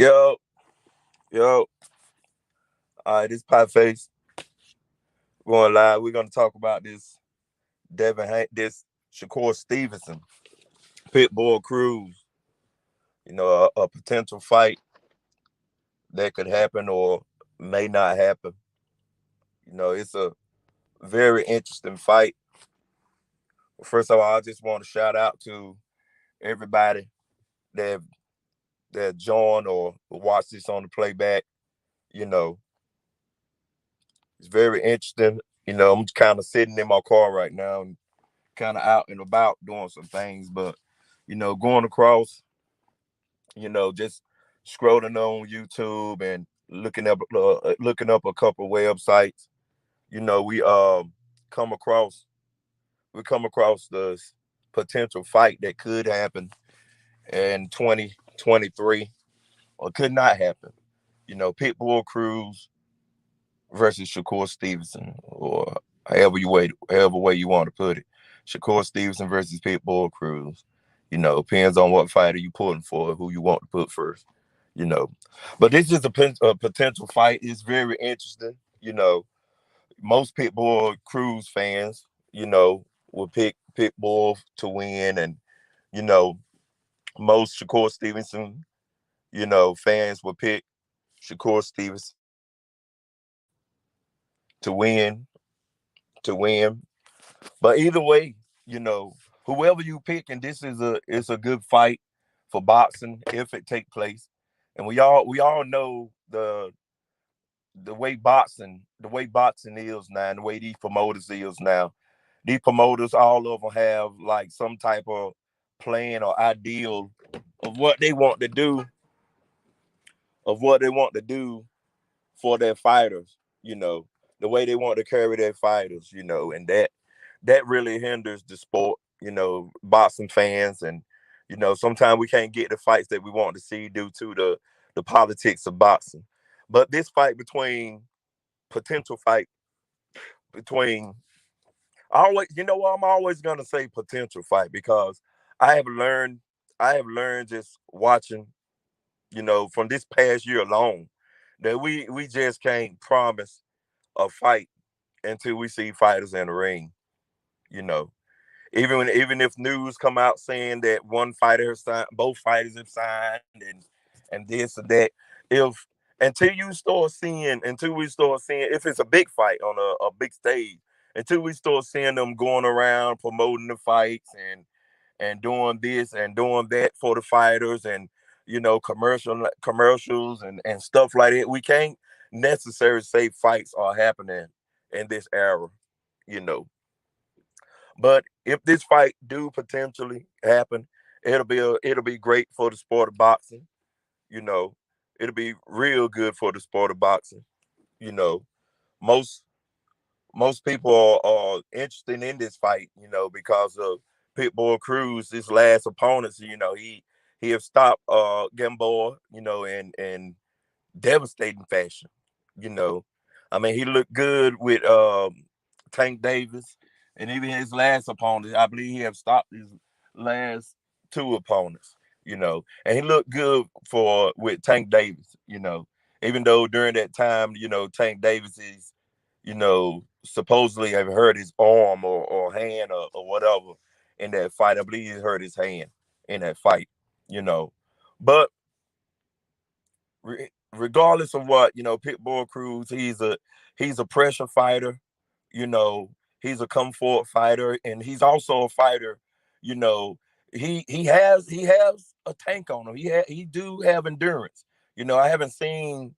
Yo, yo, this is Pie Face going live. We're gonna talk about this Shakur Stevenson, Pitbull Cruz. A potential fight that could happen or may not happen. It's a very interesting fight. First of all, I just want to shout out to everybody that that joined or watched this on the playback. You know, it's very interesting. I'm kind of sitting in my car right now and kind of out and about doing some things, but going across, just scrolling on YouTube and looking up a couple websites. We come across come across the potential fight that could happen in 2023 or could not happen. Pitbull Cruz versus Shakur Stevenson, or however way you want to put it. Shakur Stevenson versus Pitbull Cruz. Depends on what fighter you pulling for, who you want to put first. You know, but this is a potential fight. It's very interesting. Most Pitbull Cruz fans, will pick Pitbull to win, and you know, most Shakur Stevenson, fans will pick Shakur Stevenson to win, to win. But either way, whoever you pick, and this is a good fight for boxing if it take place. And we all know the way boxing is now, and the way these promoters is now. These promoters, all of them have like some type of plan or ideal of what they want to do, for their fighters. The way they want to carry their fighters. And that really hinders the sport. Boxing fans, and sometimes we can't get the fights that we want to see due to the politics of boxing. But this potential fight between, always, I'm always gonna say potential fight because I have learned, just watching, from this past year alone, that we just can't promise a fight until we see fighters in the ring. You know, even if news come out saying that one fighter has signed, both fighters have signed, and this or that, if until we start seeing if it's a big fight on a big stage, until we start seeing them going around promoting the fights and doing this and doing that for the fighters, and commercials and stuff like that, we can't necessarily say fights are happening in this era. You know, but if this fight do potentially happen, it'll be great for the sport of boxing. You know, it'll be real good for the sport of boxing. You know, most most people are interested in this fight. Because of Pitbull Cruz, his last opponents. He have stopped Gamboa. In devastating fashion. You know, I mean, he looked good with Tank Davis, and even his last opponent. I believe he have stopped his last two opponents. And he looked good for with Tank Davis. Even though during that time, Tank Davis is, supposedly have hurt his arm or hand or whatever in that fight. I believe he hurt his hand in that fight. You know, but regardless of what, Pitbull Cruz, he's a pressure fighter. You know, he's a come forward fighter, and he's also a fighter. You know, he has a tank on him. He do have endurance. I haven't seen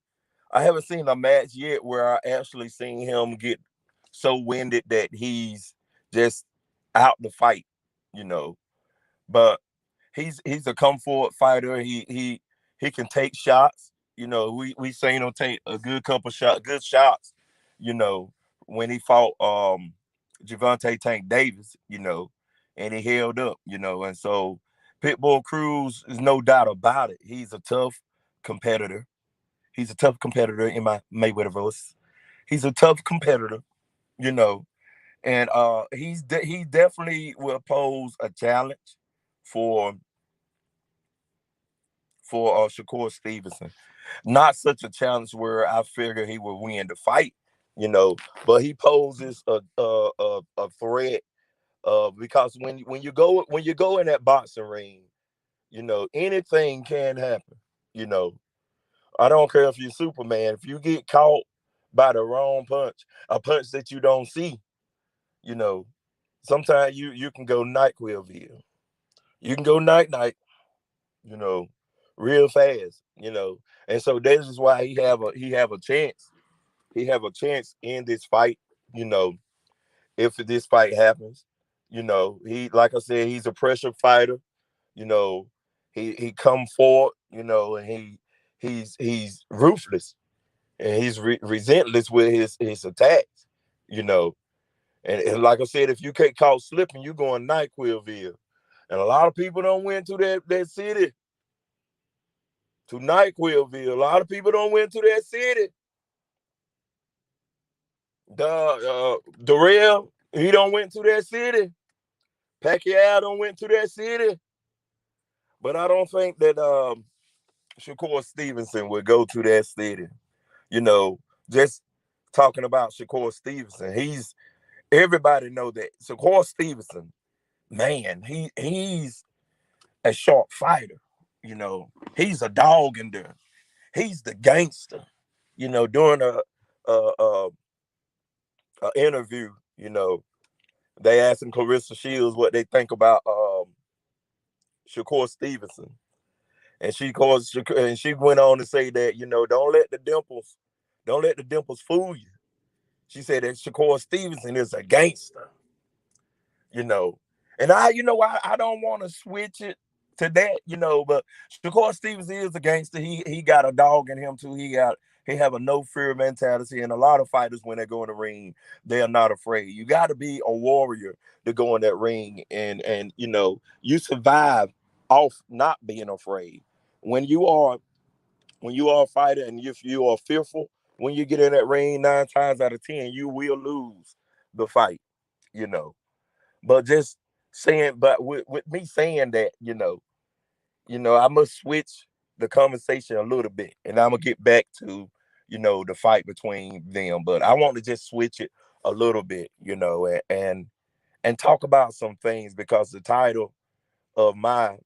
a match yet where I actually seen him get so winded that he's just out the fight. You know, but he's a come forward fighter. He can take shots. We seen him take a good shots. You know, when he fought Javante Tank Davis. And he held up. And so Pitbull Cruz is no doubt about it. He's a tough competitor. He's a tough competitor in my Mayweather voice. He's a tough competitor. You know, and he definitely will pose a challenge for for Shakur Stevenson. Not such a challenge where I figure he would win the fight, you know, but he poses a threat. Because when you go in that boxing ring, you know, anything can happen. You know, I don't care if you're Superman. If you get caught by the wrong punch, a punch that you don't see, you know, sometimes you can go NyQuilville. You can go night night, you know, real fast, you know. And so this is why he have a chance. He have a chance in this fight, you know, if this fight happens. You know, he like I said, he's a pressure fighter. You know, he come forward, you know, and he's ruthless and he's relentless with his attacks, you know. And like I said, if you get caught slipping, you going NyQuilville. And a lot of people don't went to that city, to NyQuilville. A lot of people don't went to that city. Darrell, he don't went to that city. Pacquiao don't went to that city. But I don't think that Shakur Stevenson would go to that city. You know, just talking about Shakur Stevenson, everybody know that Shakur Stevenson, man, he's a sharp fighter. You know, he's a dog in there. He's the gangster. You know, during a, a, a interview, you know, they asked Clarissa Shields what they think about Shakur Stevenson, and she went on to say that, you know, don't let the dimples fool you. She said that Shakur Stevenson is a gangster, you know. And I don't want to switch it to that, you know, but Shakur Stevenson is a gangster. He got a dog in him too. He have a no fear mentality, and a lot of fighters when they go in the ring, they are not afraid. You got to be a warrior to go in that ring, and you know you survive off not being afraid. When you are a fighter, and if you are fearful, when you get in that ring, 9 times out of 10, you will lose the fight, you know. But just saying, but with me saying that, I must switch the conversation a little bit, and I'm gonna get back to, the fight between them. But I want to just switch it a little bit, and talk about some things because the title of my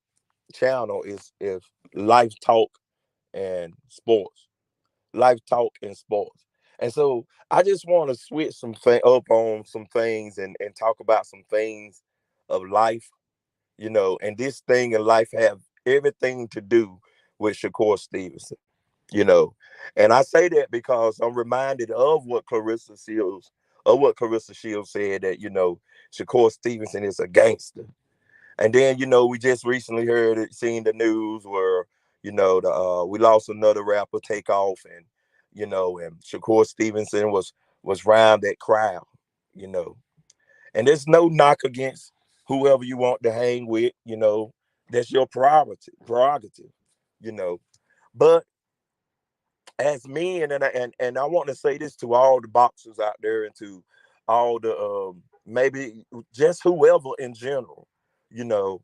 channel is life talk and sports, life talk and sports. And so I just want to switch up on some things and talk about some things of life, and this thing in life have everything to do with Shakur Stevenson, you know. And I say that because I'm reminded of what Clarissa Shields said that, Shakur Stevenson is a gangster. And then, we just recently seen the news where, we lost another rapper, Takeoff, and Shakur Stevenson was round that crowd, you know. And there's no knock against whoever you want to hang with, that's your prerogative, you know. But as men, and I want to say this to all the boxers out there and to all the maybe just whoever in general, you know,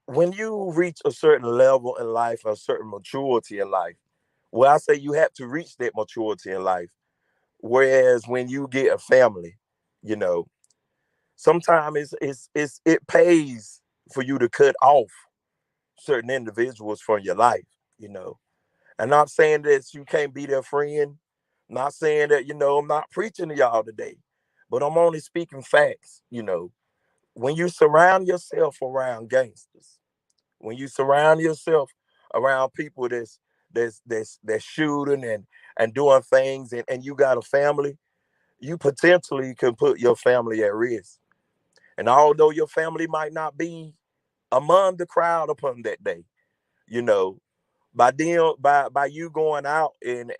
when you reach a certain level in life, a certain maturity in life, well, I say you have to reach that maturity in life. Whereas when you get a family, you know, sometimes it pays for you to cut off certain individuals from your life, you know. I'm not saying that you can't be their friend. I'm not saying that, I'm not preaching to y'all today, but I'm only speaking facts, you know. When you surround yourself around gangsters, when you surround yourself around people that's shooting and doing things, and you got a family, you potentially can put your family at risk. And although your family might not be among the crowd upon that day, you know, by you going out and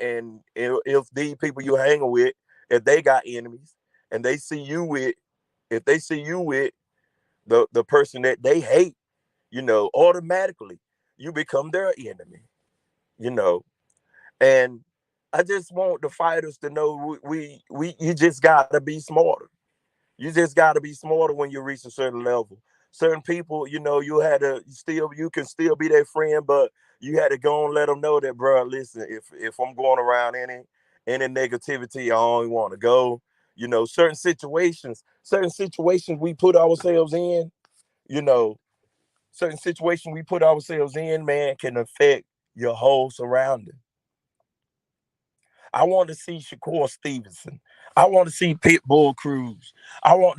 if these people you hanging with, if they got enemies and they see you with, if they see you with the person that they hate, automatically you become their enemy, you know. And I just want the fighters to know we you just gotta be smarter. You just gotta be smarter when you reach a certain level. certain people, you had to still, you can still be their friend, but you had to go and let them know that, bro, listen, if I'm going around any negativity, I only want to go. Certain situations we put ourselves in, you know, certain situations we put ourselves in, man, can affect your whole surrounding. I want to see Shakur Stevenson. I want to see Pitbull Cruz. I want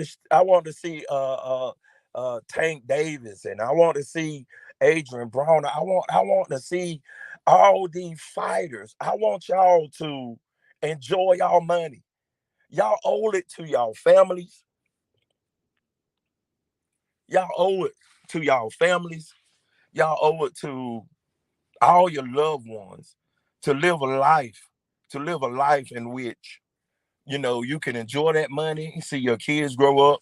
to see Tank Davis, and I want to see Adrian Brown. I want to see all these fighters. I want y'all to enjoy y'all money. Y'all owe it to y'all families. Y'all owe it to y'all families. Y'all owe it to all your loved ones to live a life, in which you can enjoy that money, see your kids grow up,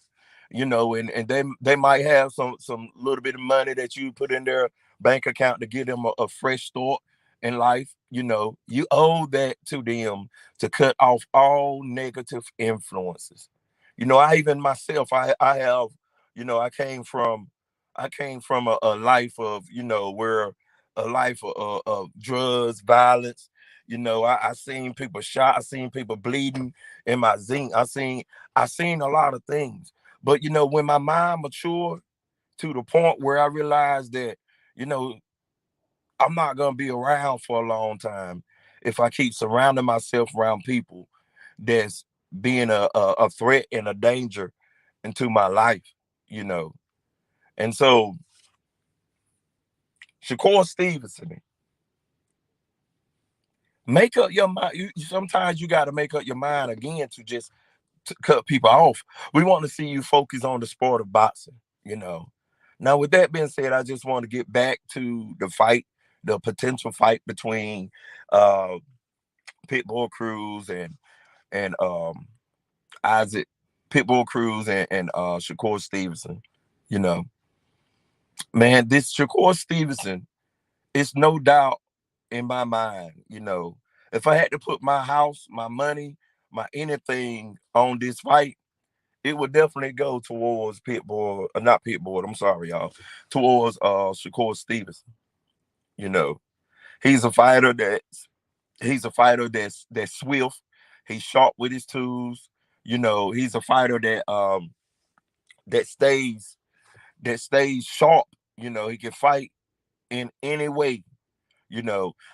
and they might have some little bit of money that you put in their bank account to give them a fresh start in life. You owe that to them to cut off all negative influences. I even myself, I have, I came from a life of, where a life of drugs, violence. I seen people shot, I seen people bleeding in my zinc. I seen a lot of things. But when my mind matured to the point where I realized that, you know, I'm not gonna be around for a long time if I keep surrounding myself around people that's being a threat and a danger into my life, you know. And so Shakur Stevenson, make up your mind. Sometimes you got to make up your mind again to just cut people off. We want to see you focus on the sport of boxing, you know. Now, with that being said, I just want to get back to the fight, the potential fight between uh, Pitbull Cruz and Isaac Pitbull Cruz and Shakur Stevenson. You know, man, this Shakur Stevenson, it's no doubt in my mind. If I had to put my house, my money, my anything on this fight, it would definitely go towards Pitbull, not Pitbull. I'm sorry, y'all. Towards Shakur Stevenson. You know, he's a fighter that's swift. He's sharp with his tools. He's a fighter that stays sharp. He can fight in any way.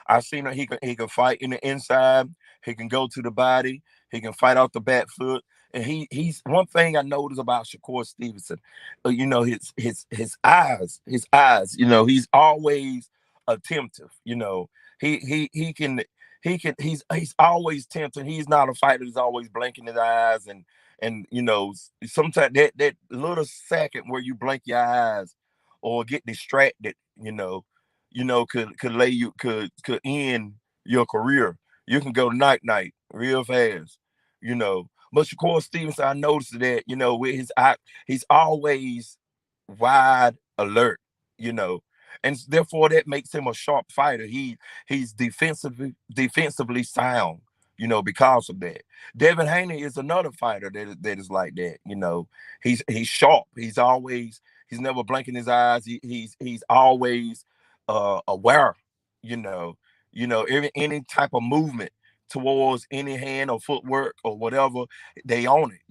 I've seen that he can fight in the inside. He can go to the body. He can fight off the back foot. And he's one thing I noticed about Shakur Stevenson. His eyes. He's always attentive. He's always tempting. He's not a fighter that's always blinking his eyes and sometimes that little second where you blink your eyes or get distracted. Could end your career. You can go night night real fast. But Shakur Stevenson, I noticed that with his eye, he's always wide alert. You know, and therefore that makes him a sharp fighter. He's defensively sound. Because of that. Devin Haney is another fighter that is like that. He's sharp. He's never blinking his eyes. He's always aware. You know, any type of movement towards any hand or footwork or whatever, they own it.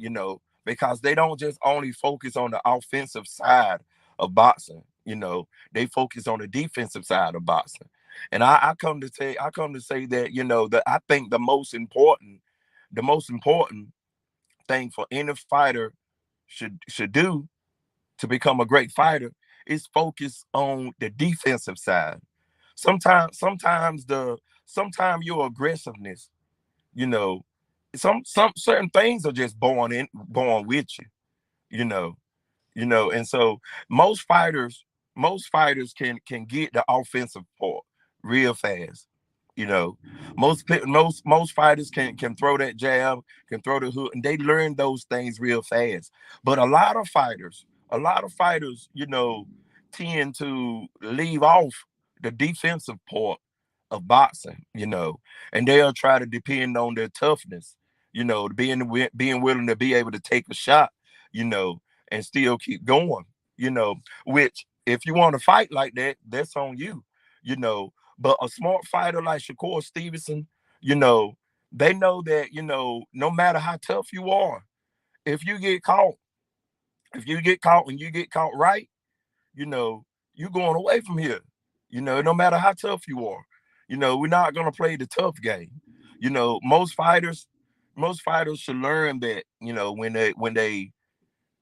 Because they don't just only focus on the offensive side of boxing. They focus on the defensive side of boxing. And I come to say that that I think the most important thing for any fighter should do to become a great fighter is focus on the defensive side. Sometimes your aggressiveness, you know, some certain things are just born with you, you know, and so most fighters most fighters can get the offensive part real fast. You know, most fighters can throw that jab, can throw the hook, and they learn those things real fast. But a lot of fighters, tend to leave off the defensive part of boxing, and they'll try to depend on their toughness, being willing to be able to take a shot, you know, and still keep going. you know, which if you want to fight like that, that's on you, you know. But a smart fighter like Shakur Stevenson, you know, they know that, you know, no matter how tough you are, if you get caught, if you get caught and you get caught right, you know, you going away from here. You know, no matter how tough you are. You know, we're not gonna play the tough game. You know, most fighters should learn that, you know, when they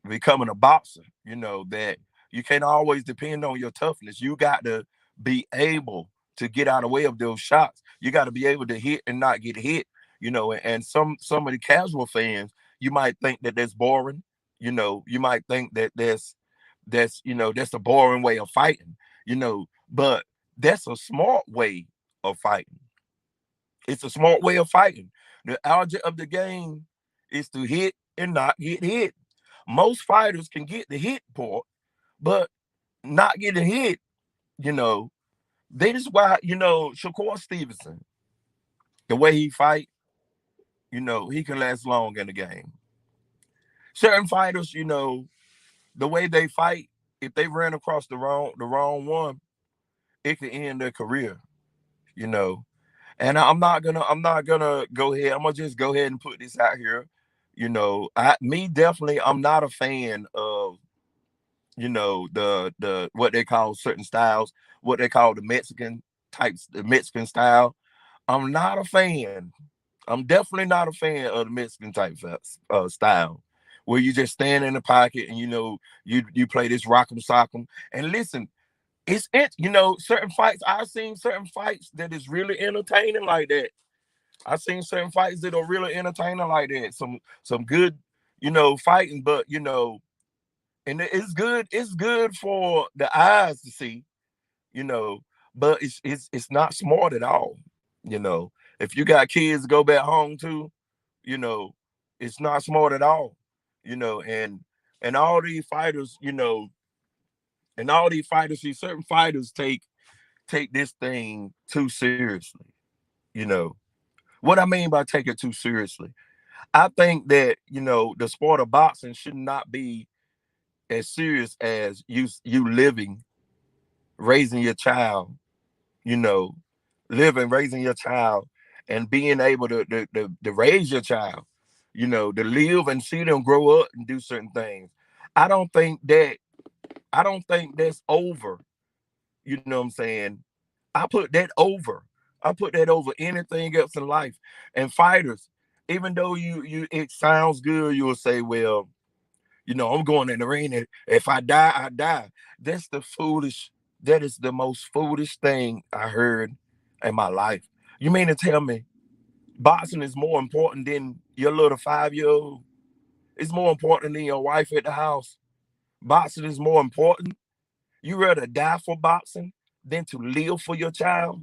becoming a boxer, you know, that you can't always depend on your toughness. You got to be able to get out of the way of those shots. You got to be able to hit and not get hit, you know, and some of the casual fans, you might think that that's boring. You know, you might think that that's you know, that's a boring way of fighting, you know, but that's a smart way of fighting. It's a smart way of fighting. The object of the game is to hit and not get hit. Most fighters can get the hit part, but not getting hit, you know, that is why, you know, Shakur Stevenson, the way he fight, you know, he can last long in the game. Certain fighters, you know, the way they fight, if they ran across the wrong one, it could end their career, you know. And I'm not gonna go ahead. I'm gonna just go ahead and put this out here. You know, definitely, I'm not a fan of, you know, the what they call certain styles, what they call the Mexican types, the Mexican style. I'm not a fan. I'm definitely not a fan of the Mexican type style, where you just stand in the pocket and, you know, you play this rock'em sock'em. And listen, you know, certain fights, I've seen certain fights that is really entertaining like that. I've seen certain fights that are really entertaining like that. Some good, you know, fighting, but, you know, and it's good for the eyes to see, you know, but it's not smart at all. You know, if you got kids to go back home to, you know, it's not smart at all. You know, and all these fighters, you know, and all these fighters, see, certain fighters take this thing too seriously. You know what I mean by take it too seriously. I think that, you know, the sport of boxing should not be as serious as you living, raising your child, you know, living, raising your child, and being able to raise your child, you know, to live and see them grow up and do certain things. I don't think that I don't think that's over. You know what I'm saying? I put that over. I put that over anything else in life. And fighters, even though you it sounds good, you'll say, well, you know, I'm going in the ring, and if I die, I die. That's the foolish, that is the most foolish thing I heard in my life. You mean to tell me boxing is more important than your little 5-year old? It's more important than your wife at the house. Boxing is more important. You rather die for boxing than to live for your child?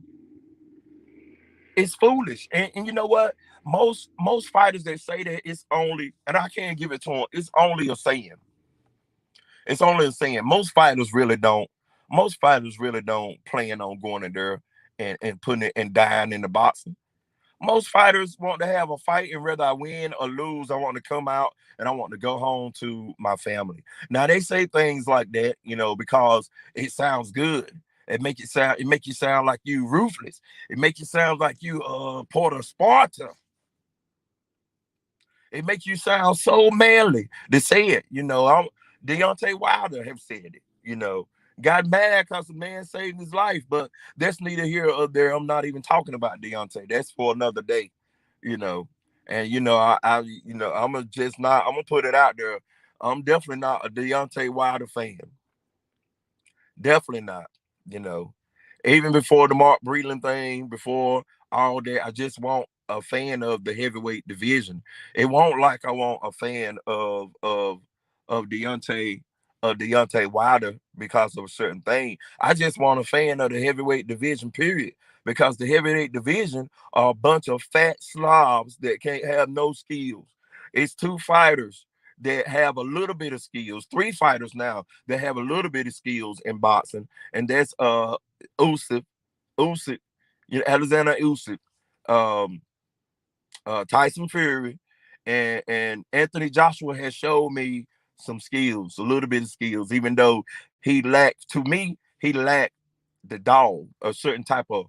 It's foolish. And you know what? Most fighters that say that, it's only, and I can't give it to them, it's only a saying. It's only a saying. Most fighters really don't plan on going in there and putting it and dying in the boxing. Most fighters want to have a fight, and whether I win or lose, I want to come out and I want to go home to my family. Now they say things like that, you know, because it sounds good. It make you sound like you ruthless. It make you sound like you Porter Sparta. It makes you sound so manly to say it. You know, Deontay Wilder have said it. You know, got mad because the man saved his life, but that's neither here or there. I'm not even talking about Deontay. That's for another day. You know, and you know, I'm gonna just not. I'm gonna put it out there. I'm definitely not a Deontay Wilder fan. Definitely not. You know, even before the Mark Breland thing, before all that, I just want a fan of the heavyweight division. It won't like I want a fan of Deontay Wilder because of a certain thing. I just want a fan of the heavyweight division, period. Because the heavyweight division are a bunch of fat slobs that can't have no skills. It's two fighters that have a little bit of skills, three fighters now that have a little bit of skills in boxing, and that's Usyk, Usyk, you know, Alexander Usyk, um, Tyson Fury, and Anthony Joshua has showed me some skills, a little bit of skills, even though to me, he lacked the dog, a certain type of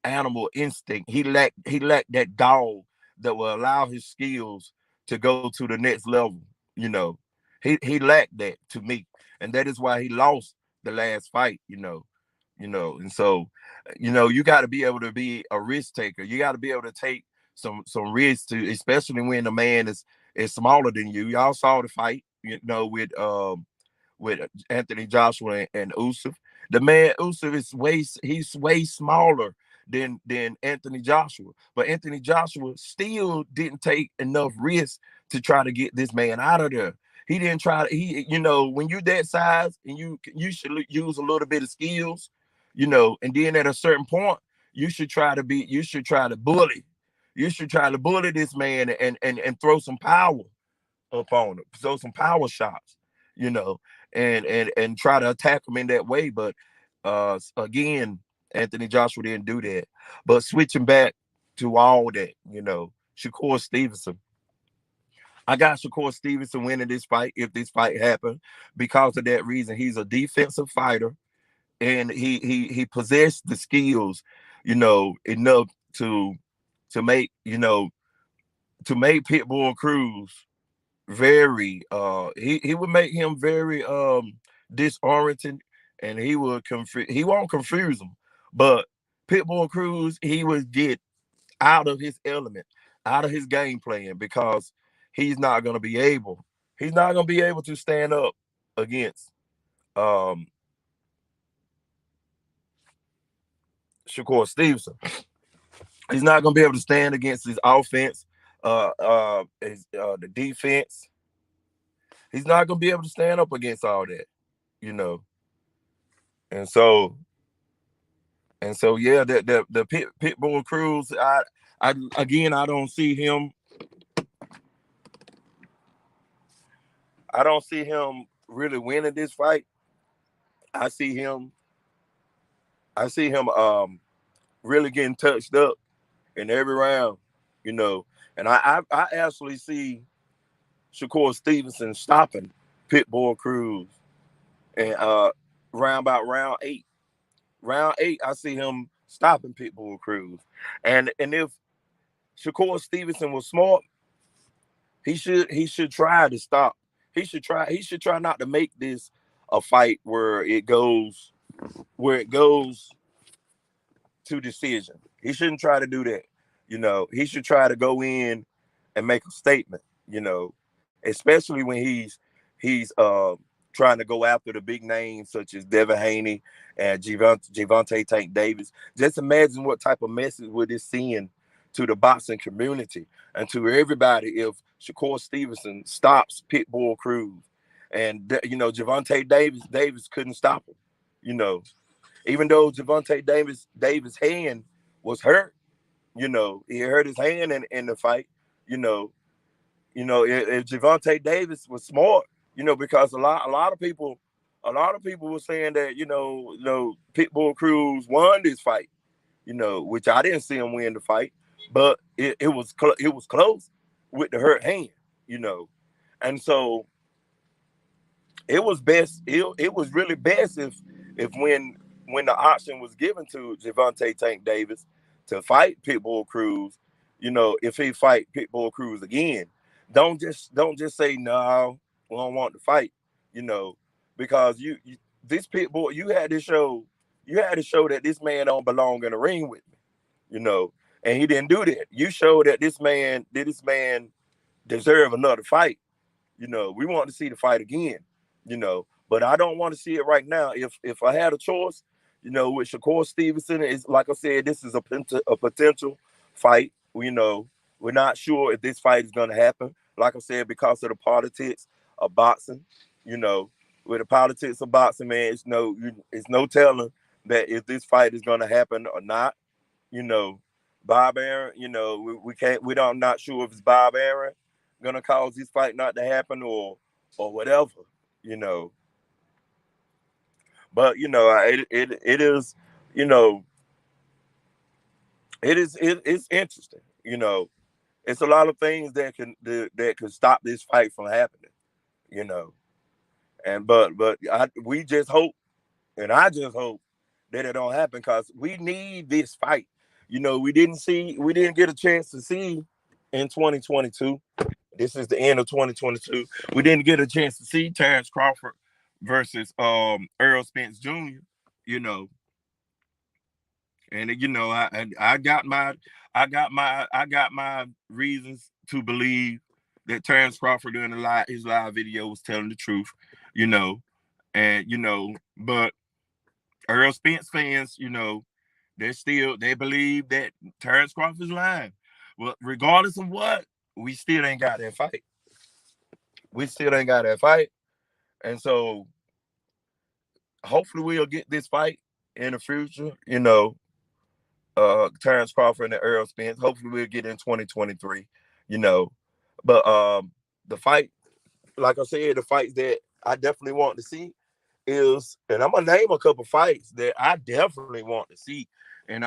animal instinct. He lacked that dog that will allow his skills to go to the next level. You know, he lacked that to me, and that is why he lost the last fight. And so you got to be able to be a risk taker. You got to be able to take some risks to, especially when the man is smaller than you. Y'all saw the fight, with Anthony Joshua and Usyk. The man Usyk he's way smaller than Anthony Joshua, but Anthony Joshua still didn't take enough risk to try to get this man out of there. He didn't try to. When you that size and you should use a little bit of skills, and then at a certain point you should try to bully. You should try to bully this man and throw some power upon him, throw some power shots, you know, and try to attack him in that way. But again, Anthony Joshua didn't do that. But switching back to all that, Shakur Stevenson. I got Shakur Stevenson winning this fight if this fight happened because of that reason. He's a defensive fighter, and he possessed the skills, enough to make to make Pitbull Cruz very he would make him very disoriented, and he won't confuse him, but Pitbull Cruz, he would get out of his element, out of his game plan, because he's not going to be able to stand up against um Shakur Stevenson. He's not going to be able to stand against his offense, the defense. He's not going to be able to stand up against all that, you know. And so yeah, the Pitbull Cruz, I again, I don't see him. I don't see him really winning this fight. I see him. I see him really getting touched up in every round, And I actually see Shakur Stevenson stopping Pitbull Cruz, and round 8. Round 8, I see him stopping Pitbull Cruz. And if Shakur Stevenson was smart, he should try to stop. He should try not to make this a fight where it goes to decision. He shouldn't try to do that. He should try to go in and make a statement, especially when he's trying to go after the big names such as Devin Haney and Gervonta Tank Davis. Just imagine what type of message would this send to the boxing community and to everybody if Shakur Stevenson stops Pitbull Cruz. And Gervonta Davis couldn't stop him. Even though Gervonta Davis' hand was hurt, he hurt his hand in the fight. If Gervonta Davis was smart, because a lot of people were saying that Pitbull Cruz won this fight, which I didn't see him win the fight, but it was close with the hurt hand, and so it was best. It was really best if when the option was given to Gervonta Tank Davis to fight Pitbull Cruz, if he fight Pitbull Cruz again, don't just say no, we don't want to fight, because this Pitbull, you had to show that this man don't belong in the ring with me, and he didn't do that. You showed that this man deserve another fight. We want to see the fight again, but I don't want to see it right now. If I had a choice, with Shakur Stevenson, is like I said, this is a potential fight. We're not sure if this fight is going to happen. Like I said, because of the politics of boxing, with the politics of boxing, man, it's no telling that if this fight is going to happen or not. Bob Aaron, we can't. I'm not sure if it's Bob Aaron going to cause this fight not to happen or whatever. you know. But it is, you know, it's interesting. It's a lot of things that can stop this fight from happening. You know, And we just hope, and I just hope that it don't happen because we need this fight. We didn't get a chance to see in 2022. This is the end of 2022. We didn't get a chance to see Terrence Crawford versus Earl Spence Jr. You know, and I got my reasons to believe that Terrence Crawford during his live video was telling the truth. You know, but Earl Spence fans, they believe that Terrence Crawford is lying. Well, regardless of what, we still ain't got that fight. We still ain't got that fight. And so hopefully we'll get this fight in the future, Terrence Crawford and Earl Spence. Hopefully we'll get in 2023, you know. But the fight, like I said, the fights that I definitely want to see is, and I'm gonna name a couple fights that I definitely want to see. And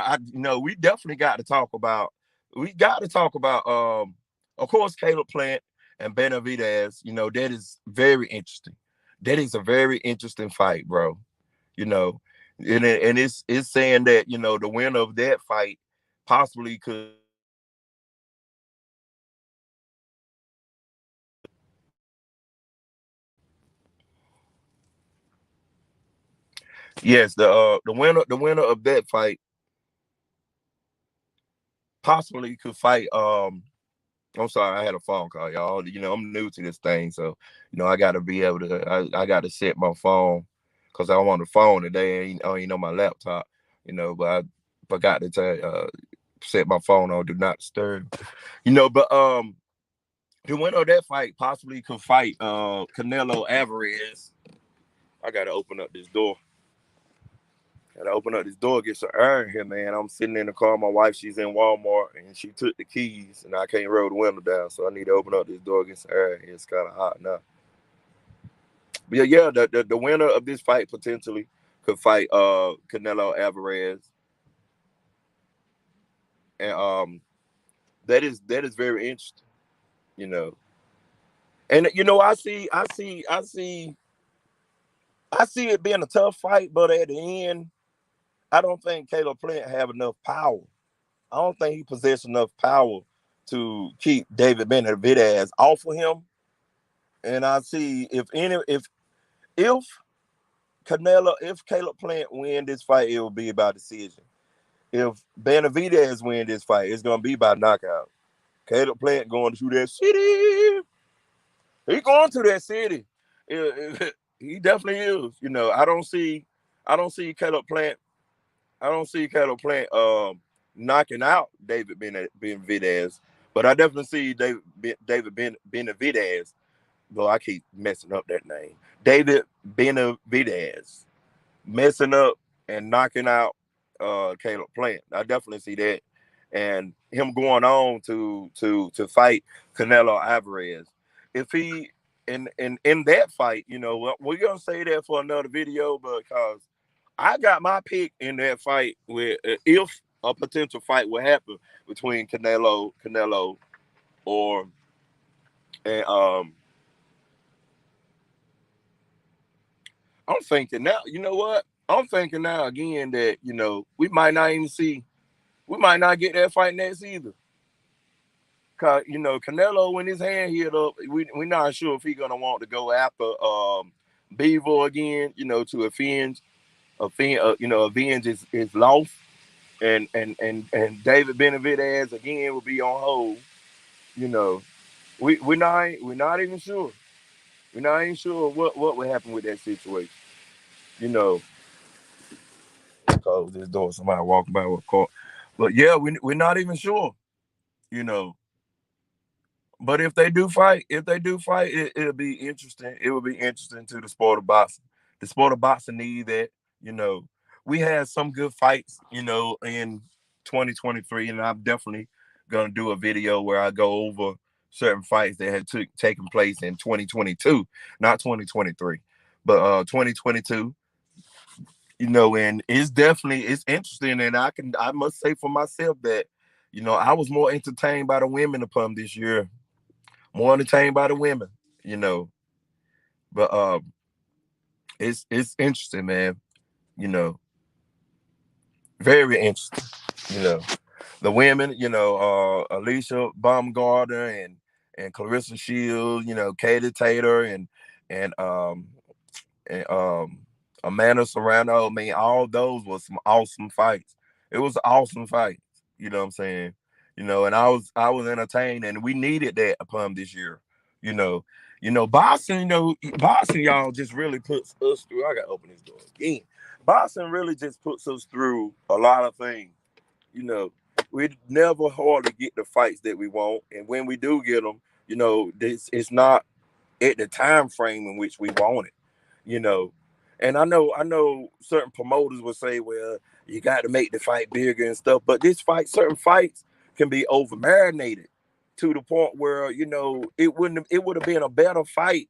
we definitely got to talk about. We got to talk about, of course, Caleb Plant and Benavidez. That is very interesting. That is a very interesting fight, bro. You know, and it's saying that the winner of that fight possibly could. Yes, the winner of that fight possibly could fight. I'm sorry, I had a phone call, y'all. I'm new to this thing, so I got to be able to. I got to set my phone because I want the phone today. I ain't on my laptop, But I forgot to set my phone on do not disturb. But the winner of that fight possibly could fight Canelo Alvarez. I got to open up this door. Gotta open up this door, get some air in here, man. I'm sitting in the car. My wife, she's in Walmart, and she took the keys, and I can't roll the window down, so I need to open up this door, get some air in here. It's kind of hot now. But yeah, the winner of this fight potentially could fight Canelo Alvarez, and that is very interesting, you know. And I see it being a tough fight, but at the end, I don't think Caleb Plant have enough power. I don't think he possessed enough power to keep David Benavidez off of him. And I see if Caleb Plant win this fight, it will be by decision. If Benavidez win this fight, it's gonna be by knockout. Caleb Plant going to that city. He going to that city. He definitely is. I don't see Caleb Plant. I don't see Caleb Plant knocking out David Benavidez, but I definitely see David Benavidez. Though I keep messing up that name, David Benavidez messing up and knocking out Caleb Plant. I definitely see that, and him going on to fight Canelo Alvarez. If he in that fight, we're gonna say that for another video because I got my pick in that fight with if a potential fight would happen between Canelo, or and I'm thinking now. You know what? I'm thinking now again that we might not get that fight next either. Cause Canelo, when his hand healed up, we're not sure if he's gonna want to go after Beaver again. To avenge his loss, and David Benavidez again will be on hold. You know, we're not even sure. We're not even sure what would happen with that situation. You know, close this door. Somebody walking by with a car. But yeah, we're not even sure. You know, but if they do fight, it'll be interesting. It will be interesting to the sport of boxing. The sport of boxing need that. You know, we had some good fights. In 2023, and I'm definitely gonna do a video where I go over certain fights that had taken place in 2022, not 2023, but 2022. And it's interesting, and I must say for myself that I was more entertained by the women upon this year, more entertained by the women, you know. But It's interesting, man. You know, very interesting. You know, the women, Alicia Baumgartner and Clarissa Shields, Katie Taylor and Amanda Serrano. I mean, all those was some awesome fights. It was awesome fights. You know what I'm saying? And I was entertained, and we needed that upon this year. You know, boxing. Boxing, y'all just really puts us through. I gotta open this door again. Boxing really just puts us through a lot of things. You know, we never hardly get the fights that we want, and when we do get them, this it's not at the time frame in which we want it. You know, and I know certain promoters will say, well, you got to make the fight bigger and stuff, but certain fights can be over marinated to the point where it would have been a better fight,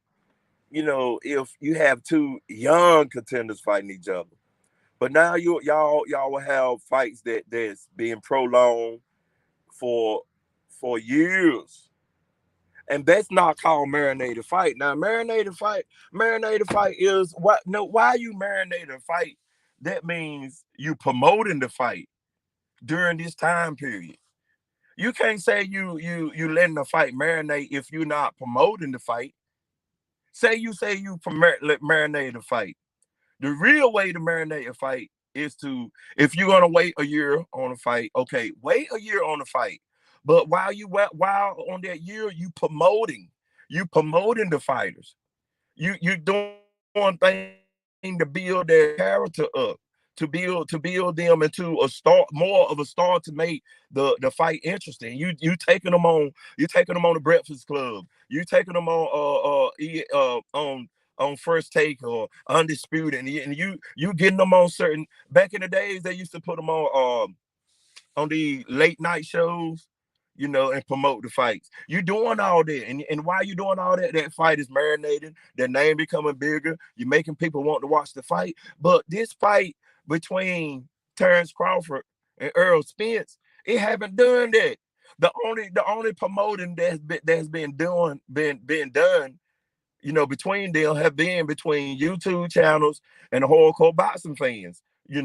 if you have two young contenders fighting each other. But now y'all will have fights that's being prolonged for years, and that's not called marinated fight. Now, marinated fight is what? No, why you marinated fight? That means you promoting the fight during this time period. You can't say you letting the fight marinate if you're not promoting the fight. Say you marinate the fight. The real way to marinate a fight is to, if you're gonna wait a year on a fight, okay, wait a year on the fight. But while on that year, you promoting the fighters. You doing things to build their character up, to build them into a star, more of a star, to make the fight interesting. You taking them on the Breakfast Club. You taking them on First Take or Undisputed, and you getting them on certain. Back in the days, they used to put them on the late night shows, and promote the fights. You doing all that, and while you doing all that, that fight is marinating. Their name becoming bigger. You're making people want to watch the fight. But this fight between Terrence Crawford and Earl Spence, it haven't done that. The only promoting that's been done, between them have been between YouTube channels and the hardcore boxing fans. These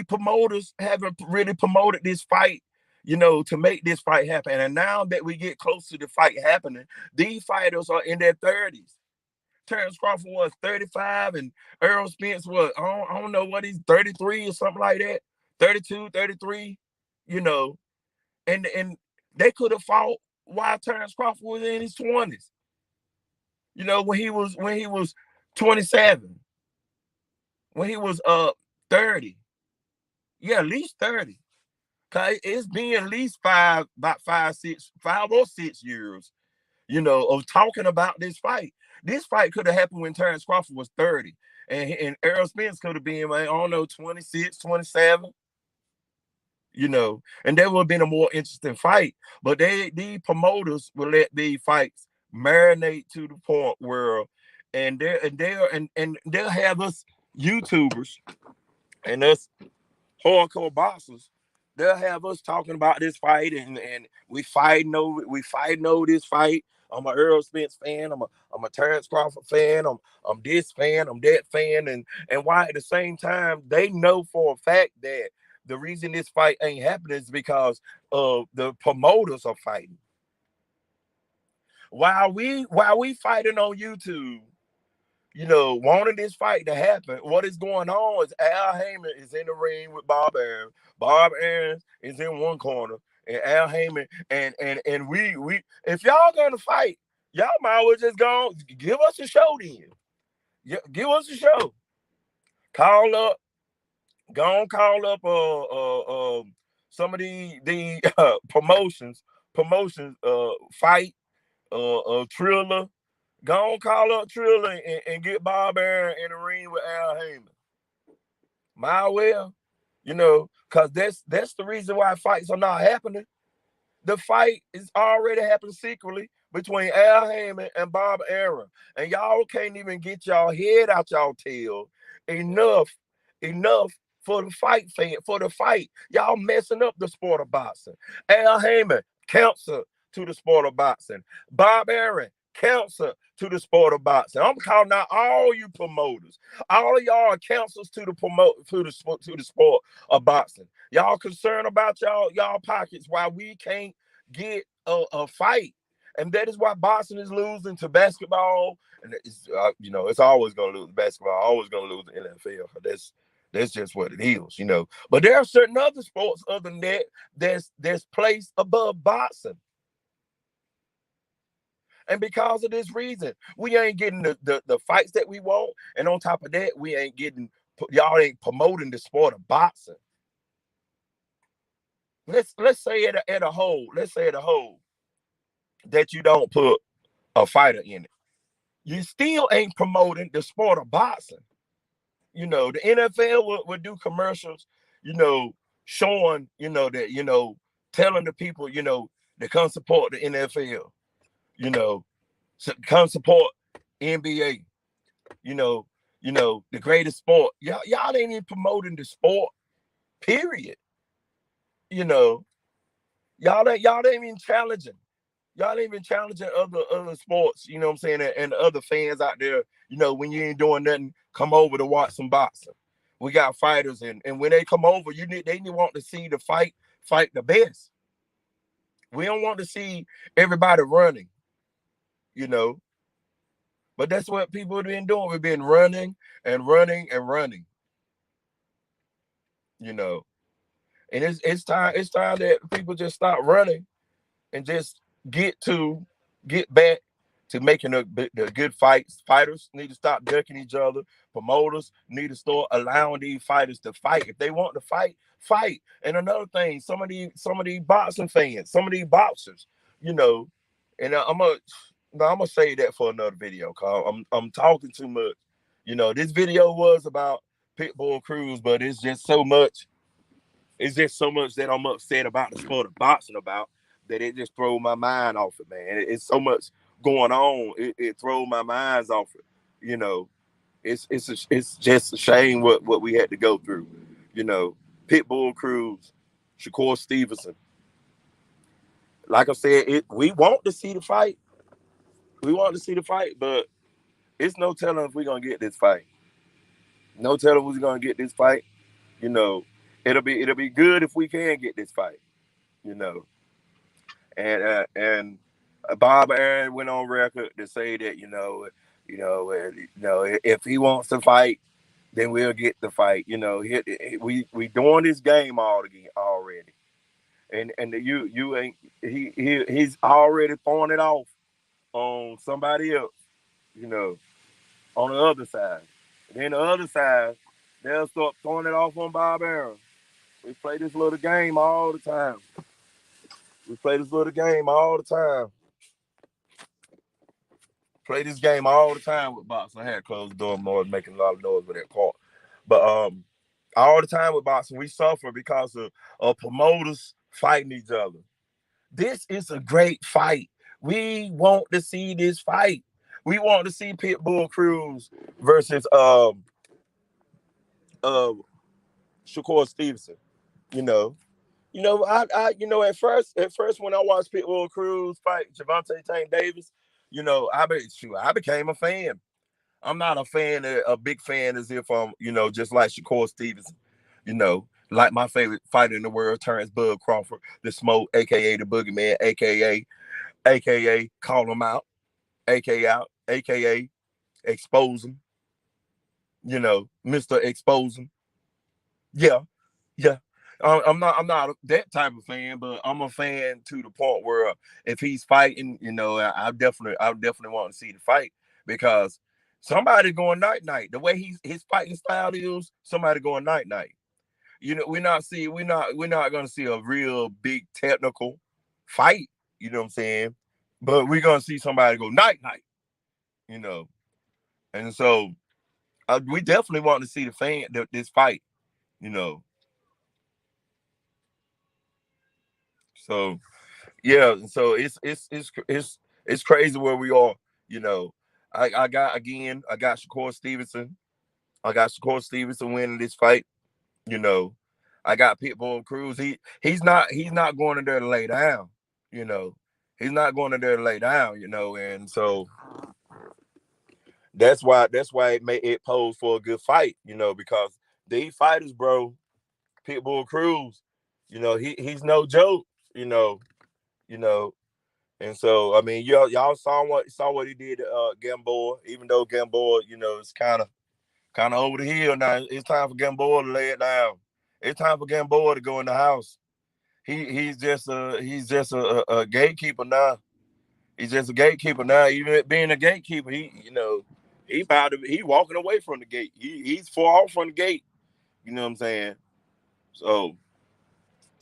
promoters haven't really promoted this fight, to make this fight happen. And now that we get close to the fight happening, these fighters are in their 30s. Terrence Crawford was 35, and Earl Spence was, I don't know what he's 33 or something like that, 32, 33, you know, and they could have fought while Terrence Crawford was in his 20s. When he was 27, when he was 30. Yeah, at least 30. Cause it's been at least about 5 or 6 years, of talking about this fight. This fight could have happened when Terrence Crawford was 30. And Errol Spence could have been, I don't know, 26, 27, and that would have been a more interesting fight. But these promoters will let these fights marinate to the point where, and they'll have us YouTubers and us hardcore boxers. They'll have us talking about this fight, and we fighting over this fight. I'm a Earl Spence fan. I'm a Terrence Crawford fan. I'm this fan. I'm that fan. And why at the same time they know for a fact that the reason this fight ain't happening is because the promoters are fighting. While we fighting on YouTube, wanting this fight to happen, what is going on is Al Heyman is in the ring with Bob Aaron. Bob Aaron is in one corner, and Al Heyman, and we if y'all gonna fight, y'all might as well just go give us a show then. Give us a show. Call up, go on, call up some of the promotions fight Triller. Go on, call up Triller and get Bob Aaron in the ring with Al Heyman. My well, because that's the reason why fights are not happening. The fight is already happened secretly between Al Heyman and Bob Aaron, and y'all can't even get y'all head out y'all tail enough for the fight for the fight. Y'all messing up the sport of boxing. Al Heyman, cancer to the sport of boxing. Bob Aaron, cancer to the sport of boxing. I'm calling out all you promoters, all of y'all counsels to the sport of boxing. Y'all concerned about y'all pockets why we can't get a fight, and that is why boxing is losing to basketball. And it's it's always gonna lose basketball, always gonna lose the NFL. That's just what it is, But there are certain other sports other than that that's placed above boxing. And because of this reason, we ain't getting the fights that we want. And on top of that, y'all ain't promoting the sport of boxing. Let's say at a whole that you don't put a fighter in it. You still ain't promoting the sport of boxing. The NFL would do commercials, showing, that, telling the people, to come support the NFL, come support NBA, the greatest sport. Y'all ain't even promoting the sport, period. Y'all ain't even challenging. Y'all ain't even challenging other sports, you know what I'm saying, and other fans out there, when you ain't doing nothing, come over to watch some boxing. We got fighters, and when they come over, they want to see the fight the best. We don't want to see everybody running, But that's what people have been doing. We've been running and running and running, And it's time that people just stop running and just get back to making the good fights. Fighters need to stop ducking each other. Promoters need to start allowing these fighters to fight. If they want to fight. And another thing, some of these boxing fans, some of these boxers, and I'm gonna say that for another video, cause I'm talking too much. This video was about Pitbull Cruz, but it's just so much. It's just so much that I'm upset about the sport of boxing about that it just throws my mind off it, man. It's so much going on. It throws my minds off it. It's just a shame what we had to go through. Pitbull Cruz, Shakur Stevenson. Like I said, we want to see the fight. We want to see the fight, but it's no telling if we're gonna get this fight. No telling who's gonna get this fight. It'll be good if we can get this fight. And Bob Aaron went on record to say that if he wants to fight, then we'll get the fight. We doing this game already, and you ain't he's already throwing it off on somebody else. On the other side. And then the other side, they'll start throwing it off on Bob Aaron. We play this little game all the time. Play this game all the time with boxing. I had closed the door, noise, making a lot of noise with that car. But all the time with boxing, we suffer because of promoters fighting each other. This is a great fight. We want to see this fight. We want to see Pitbull Cruz versus Shakur Stevenson. At first when I watched Pitbull Cruz fight Gervonta Tank Davis, I became a fan. I'm not a big fan as if I'm, just like Shakur Stevenson, like my favorite fighter in the world, Terrence Bud Crawford, the Smoke, aka the Boogeyman, aka call him out, aka expose him, Mr. Expose him. Yeah, yeah. I'm not that type of fan, but I'm a fan to the point where if he's fighting, I definitely want to see the fight because somebody going night. The way his fighting style is, somebody going night. We're not gonna see a real big technical fight. You know what I'm saying? But we're gonna see somebody go night. And so we definitely want to see this fight. So yeah, so it's crazy where we are. I got Shakur Stevenson. I got Shakur Stevenson winning this fight. I got Pitbull Cruz. He's not going in there to lay down. He's not going in there to lay down. And so That's why it posed for a good fight, because these fighters, bro, Pitbull Cruz, he's no joke, you know. And so I mean, y'all saw what he did to Gamboa, even though Gamboa, is kind of over the hill now. It's time for Gamboa to lay it down. It's time for Gamboa to go in the house. He's just a gatekeeper now. He's just a gatekeeper now. Even being a gatekeeper, he walking away from the gate. He's far off from the gate. You know what I'm saying? So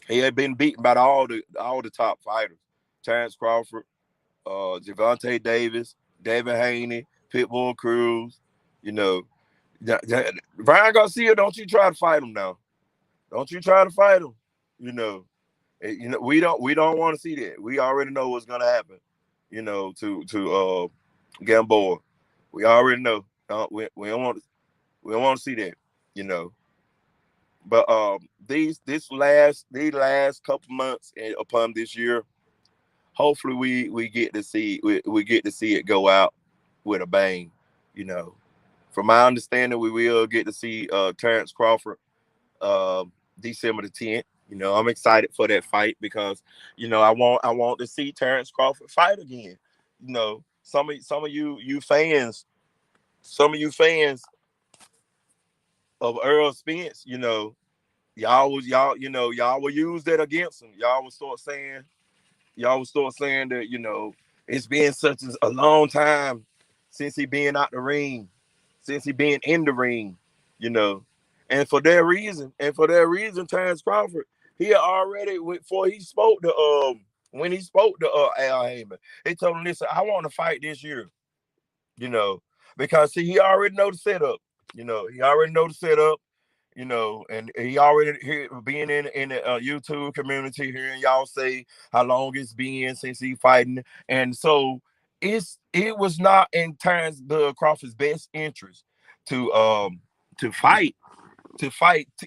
he had been beaten by all the top fighters. Terrence Crawford, Gervonta Davis, David Haney, Pitbull Cruz. You know, Brian Garcia, don't you try to fight him now. Don't you try to fight him. You know, we don't want to see that. We already know what's gonna happen. To Gamboa. We already know. We don't want to see that. You know. But these last couple months upon this year, hopefully we get to see we get to see it go out with a bang. You know, from my understanding, we will get to see Terrence Crawford uh, December the 10th. I'm excited for that fight because I want to see Terrence Crawford fight again. Some of you fans, some of you fans of Earl Spence, y'all will use that against him. Y'all will start saying that, it's been such a long time since he been out the ring, since he been in the ring, you know. And for that reason, Terrence Crawford, he had already before he spoke to when he spoke to Al Heyman, he told him, listen, I want to fight this year, you know, because see, he already know the setup. He already know the setup, and he already being in the YouTube community, hearing y'all say how long it's been since he fighting, and so it was not in Terrence Crawford's best interest to to fight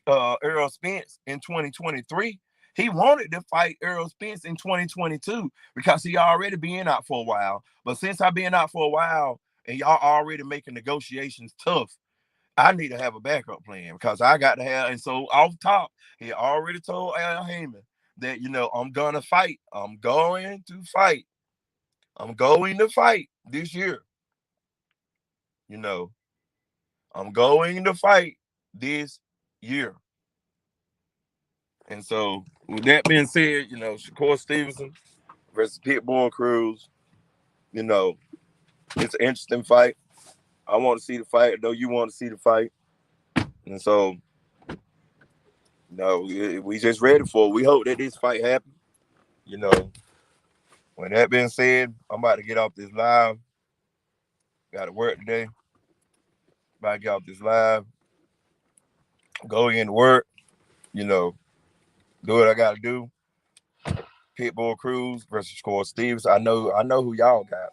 Earl Spence in 2023. He wanted to fight Earl Spence in 2022 because he already been out for a while. But since I've been out for a while and y'all already making negotiations tough, I need to have a backup plan because I got to have. And so off top, he already told Al Heyman that I'm gonna fight. I'm going to fight. I'm going to fight this year. You know, I'm going to fight this year. And so, with that being said, Shakur Stevenson versus Pitbull Cruz, you know, it's an interesting fight. I want to see the fight, though you want to see the fight. And so, no, we just ready for it. We hope that this fight happens. You know, when that being said, I'm about to get off this live. Got to work today. About to get off this live. Go in to work. You know, do what I got to do. Pitbull Cruz versus Shakur Stevenson. I know who y'all got.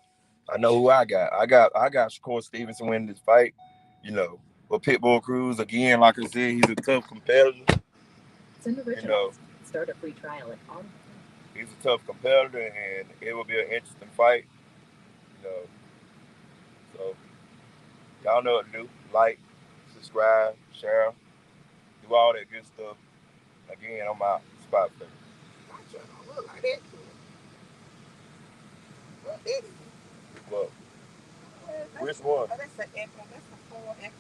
I know who I got. I got Shakur Stevenson winning this fight. You know, but Pitbull Cruz again, like I said, he's a tough competitor. You know, start a free trial at all. He's a tough competitor, and it will be an interesting fight. You know, so y'all know what to do. Like, subscribe, share, do all that good stuff. Again, I'm out. Spot play. Look like that. Look, which one? Oh, that's the echo. That's the full echo.